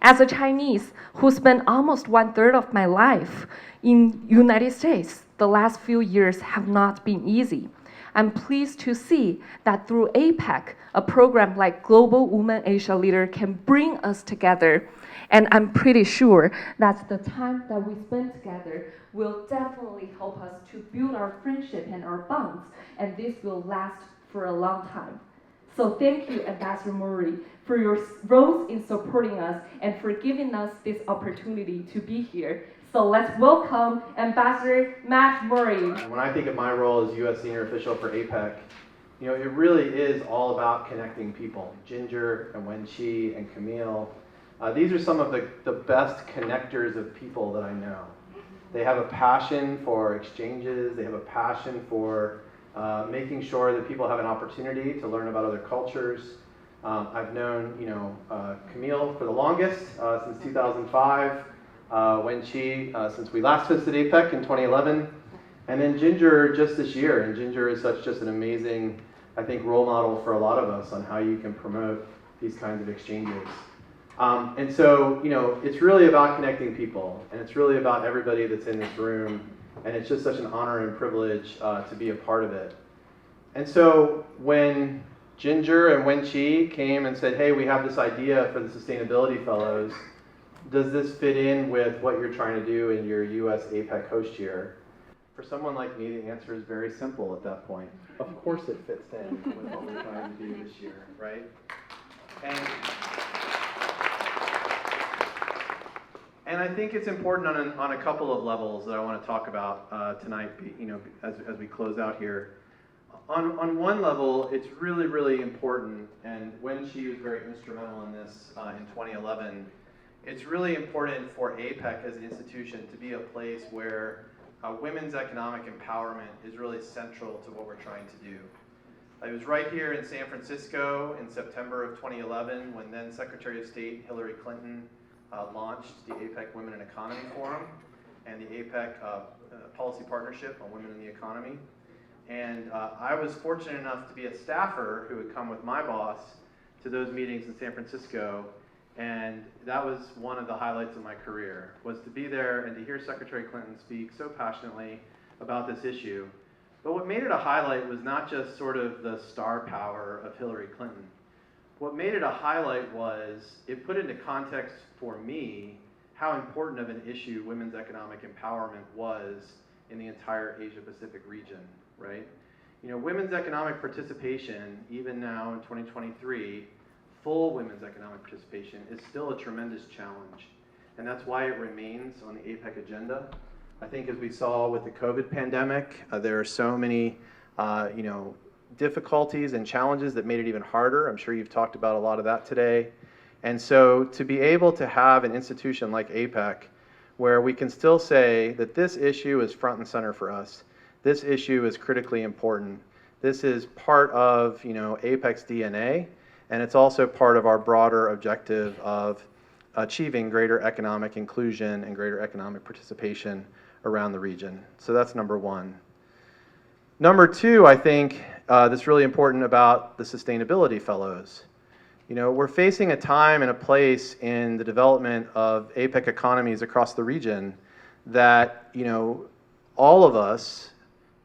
As a Chinese who spent almost 1/3 of my life in United States, the last few years have not been easy. I'm pleased to see that through APEC, a program like Global Women Asia Leader can bring us together. And I'm pretty sure that the time that we spend together will definitely help us to build our friendship and our bonds, and this will last for a long time. So thank you, Ambassador Murray, for your roles in supporting us and for giving us this opportunity to be here. So let's welcome Ambassador Matt Murray. When I think of my role as U.S. Senior Official for APEC, it really is all about connecting people. Ginger and Wenqi and Camille, these are some of the best connectors of people that I know. They have a passion for exchanges. They have a passion for making sure that people have an opportunity to learn about other cultures. I've known, Camille for the longest, since 2005. Wenqi, since we last hosted APEC in 2011, and then Ginger just this year. And Ginger is just an amazing, I think, role model for a lot of us on how you can promote these kinds of exchanges. And so, it's really about connecting people, and it's really about everybody that's in this room, and it's just such an honor and privilege to be a part of it. And so when Ginger and Wenqi came and said, hey, we have this idea for the Sustainability Fellows, does this fit in with what you're trying to do in your US APEC host year? For someone like me, the answer is very simple at that point. Of course it fits in with what we're trying to do this year, right? And I think it's important on a couple of levels that I want to talk about tonight, as we close out here. On one level, it's really, really important, and Wenqi was very instrumental in this in 2011, it's really important for APEC as an institution to be a place where women's economic empowerment is really central to what we're trying to do. I was right here in San Francisco in September of 2011 when then Secretary of State Hillary Clinton launched the APEC Women in Economy Forum and the APEC Policy Partnership on Women in the Economy. And I was fortunate enough to be a staffer who would come with my boss to those meetings in San Francisco. And that was one of the highlights of my career, was to be there and to hear Secretary Clinton speak so passionately about this issue. But what made it a highlight was not just sort of the star power of Hillary Clinton. What made it a highlight was it put into context for me how important of an issue women's economic empowerment was in the entire Asia-Pacific region, right? Women's economic participation, even now in 2023, full women's economic participation is still a tremendous challenge. And that's why it remains on the APEC agenda. I think as we saw with the COVID pandemic, there are so many difficulties and challenges that made it even harder. I'm sure you've talked about a lot of that today. And so to be able to have an institution like APEC where we can still say that this issue is front and center for us, this issue is critically important, this is part of APEC's DNA, and it's also part of our broader objective of achieving greater economic inclusion and greater economic participation around the region. So that's number one. Number two, I think that's really important about the Sustainability Fellows. We're facing a time and a place in the development of APEC economies across the region that, all of us,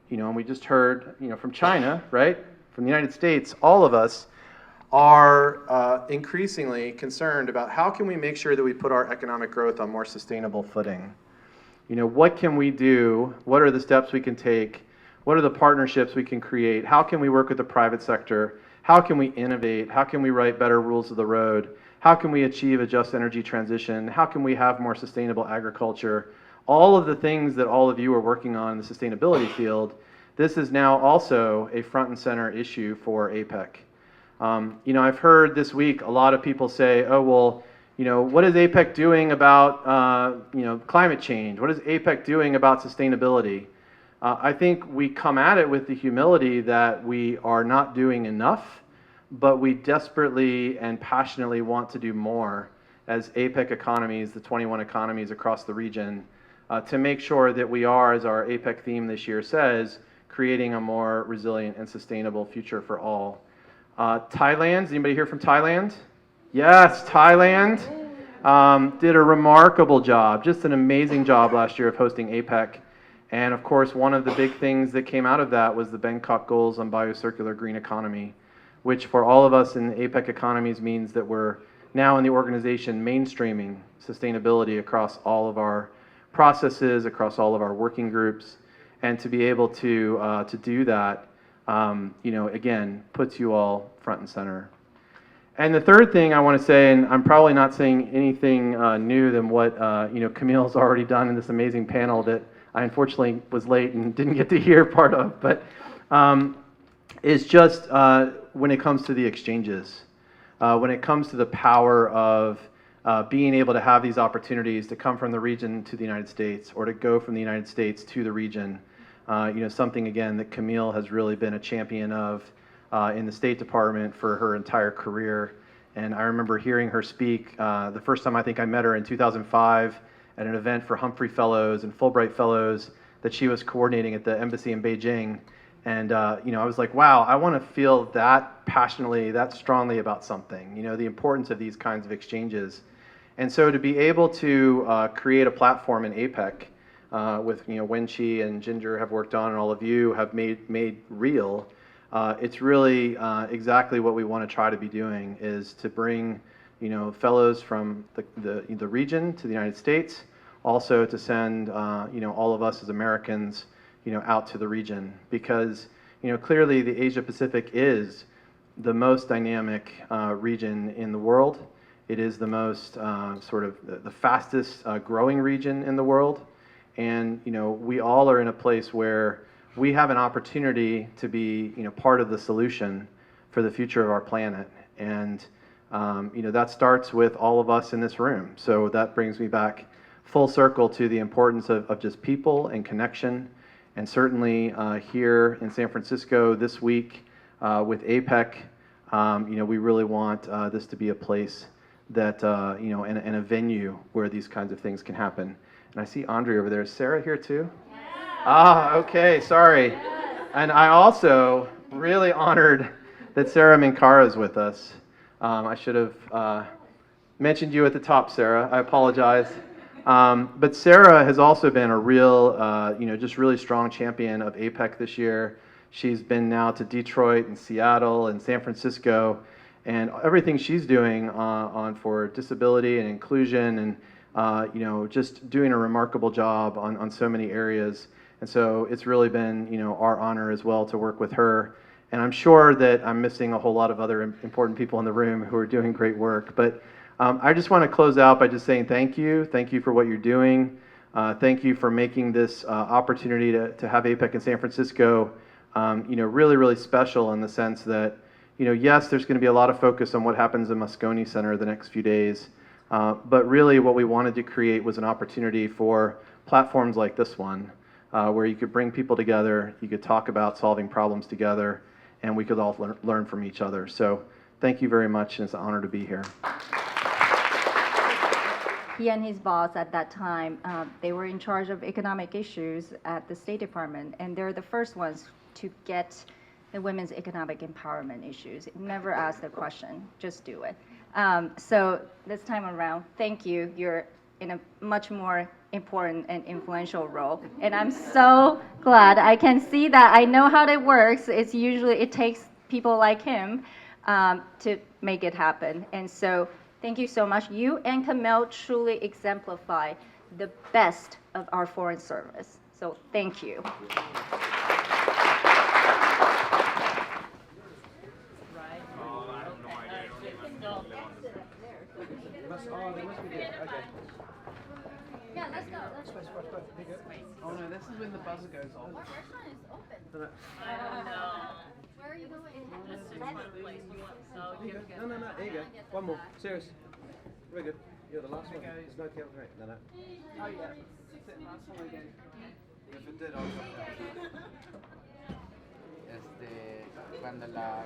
and we just heard, from China, right? From the United States, all of us are increasingly concerned about how can we make sure that we put our economic growth on more sustainable footing. You know, what can we do? What are the steps we can take? What are the partnerships we can create? How can we work with the private sector? How can we innovate? How can we write better rules of the road? How can we achieve a just energy transition? How can we have more sustainable agriculture? All of the things that all of you are working on in the sustainability field, this is now also a front and center issue for APEC. You know, I've heard this week a lot of people say, oh, well, you know, what is APEC doing about, you know, climate change? What is APEC doing about sustainability? I think we come at it with the humility that we are not doing enough, but we desperately and passionately want to do more as APEC economies, the 21 economies across the region, to make sure that we are, as our APEC theme this year says, creating a more resilient and sustainable future for all. Thailand, is anybody here from Thailand? Yes, Thailand did a remarkable job, just an amazing job last year of hosting APEC. And of course, one of the big things that came out of that was the Bangkok Goals on Biocircular Green Economy, which for all of us in APEC economies means that we're now in the organization mainstreaming sustainability across all of our processes, across all of our working groups. And to be able to do that, you know, again, puts you all front and center. And the third thing I want to say, and I'm probably not saying anything new than what you know, Camille's already done in this amazing panel that I unfortunately was late and didn't get to hear part of, but is just when it comes to the exchanges, when it comes to the power of being able to have these opportunities to come from the region to the United States or to go from the United States to the region. You know, something again that Camille has really been a champion of in the State Department for her entire career. And I remember hearing her speak the first time I think I met her in 2005 at an event for Humphrey Fellows and Fulbright Fellows that she was coordinating at the embassy in Beijing. And you know, I was like, wow, I want to feel that passionately, that strongly about something, you know, the importance of these kinds of exchanges. And so to be able to create a platform in APEC with, you know, Wenqi and Ginger have worked on, and all of you have made real, it's really exactly what we want to try to be doing, is to bring, you know, fellows from the region to the United States, also to send, you know, all of us as Americans, you know, out to the region, because, you know, clearly the Asia Pacific is the most dynamic region in the world. It is the most sort of the fastest growing region in the world. And, you know, we all are in a place where we have an opportunity to be, you know, part of the solution for the future of our planet. And, you know, that starts with all of us in this room. So that brings me back full circle to the importance of just people and connection. And certainly here in San Francisco this week with APEC, you know, we really want this to be a place that, you know, and a venue where these kinds of things can happen. And I see Andre over there. Is Sarah here too? Yeah. Ah, okay, sorry. Yes. And I also really honored that Sarah Minkara is with us. I should have mentioned you at the top, Sarah. I apologize. But Sarah has also been a real, you know, just really strong champion of APEC this year. She's been now to Detroit and Seattle and San Francisco, and everything she's doing on for disability and inclusion, and you know, just doing a remarkable job on so many areas. And so it's really been, you know, our honor as well to work with her. And I'm sure that I'm missing a whole lot of other important people in the room who are doing great work. But I just want to close out by just saying thank you. Thank you for what you're doing. Thank you for making this opportunity to have APEC in San Francisco, you know, really, really special in the sense that, you know, yes, there's going to be a lot of focus on what happens in Moscone Center the next few days. But really what we wanted to create was an opportunity for platforms like this one, where you could bring people together, you could talk about solving problems together, and we could all learn from each other. So thank you very much, and it's an honor to be here. He and his boss at that time, they were in charge of economic issues at the State Department, and they're the first ones to get the women's economic empowerment issues. Never ask the question, just do it. So this time around, thank you. You're in a much more important and influential role. And I'm so glad I can see that. I know how that works. It's usually, it takes people like him to make it happen. And so thank you so much. You and Camille truly exemplify the best of our Foreign Service. So thank you. Yeah, let's go. Oh no, this is when the buzzer goes off. What restaurant is open? I don't know. Where are you going? Just to one place. No, no, no, here you go. One more. Serious. Very good. You're the last one. There's no count right. No, no. Oh, yeah. Last one again. If it did, I'll come down. Cuando está